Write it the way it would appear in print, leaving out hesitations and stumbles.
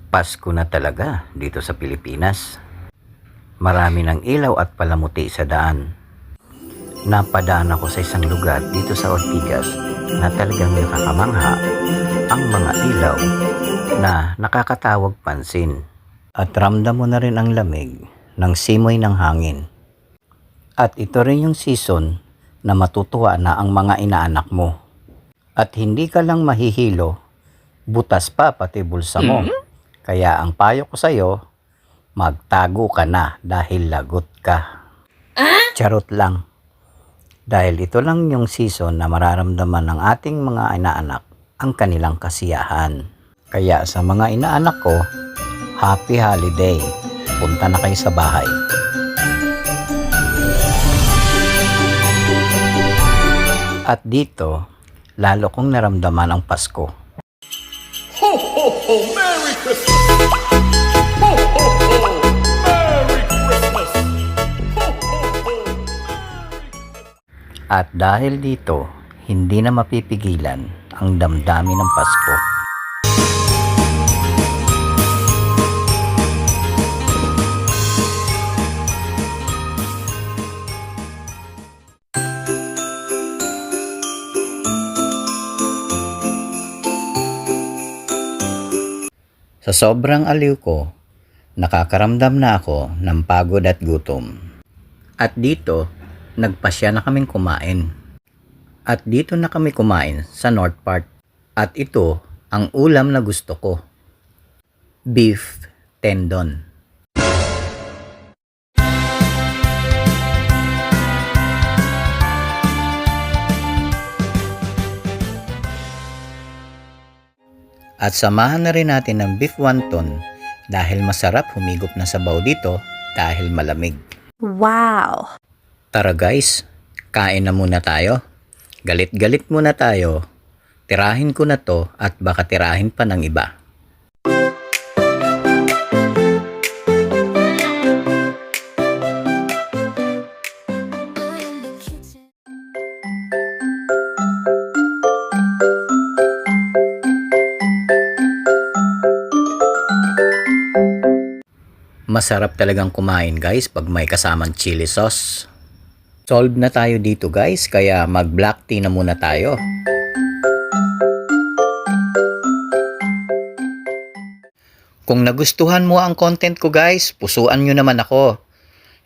Pasko na talaga dito sa Pilipinas. Marami ng ilaw at palamuti sa daan. Napadaan ako sa isang lugar dito sa Ortigas na talagang nakakamangha ang mga ilaw na nakakatawag pansin. At ramdam mo na rin ang lamig ng simoy ng hangin. At ito rin yung season na matutuwa na ang mga inaanak mo. At hindi ka lang mahihilo, butas pa pati bulsa mo. Kaya ang payo ko sa'yo, magtago ka na dahil lagot ka. Charot lang. Dahil ito lang yung season na mararamdaman ng ating mga inaanak ang kanilang kasiyahan. Kaya sa mga inaanak ko, happy holiday. Punta na kayo sa bahay. At dito, lalo kong naramdaman ang Pasko. Ho, ho, ho! Merry Christmas! Ho, ho, ho! Merry Christmas! Ho, ho, ho! At dahil dito, hindi na mapipigilan ang damdamin ng Pasko. Sa sobrang aliw ko, nakakaramdam na ako ng pagod at gutom. At dito, nagpasya na kaming kumain. At dito na kami kumain sa North Part. At ito ang ulam na gusto ko. Beef tendon. At samahan na rin natin ng beef wonton dahil masarap humigop na sabaw dito dahil malamig. Wow! Tara guys, kain na muna tayo. Galit-galit muna tayo. Tirahin ko na to at baka tirahin pa ng iba. Masarap talagang kumain guys pag may kasamang chili sauce. Solve na tayo dito guys, kaya mag black tea na muna tayo. Kung nagustuhan mo ang content ko guys, pusuan nyo naman ako.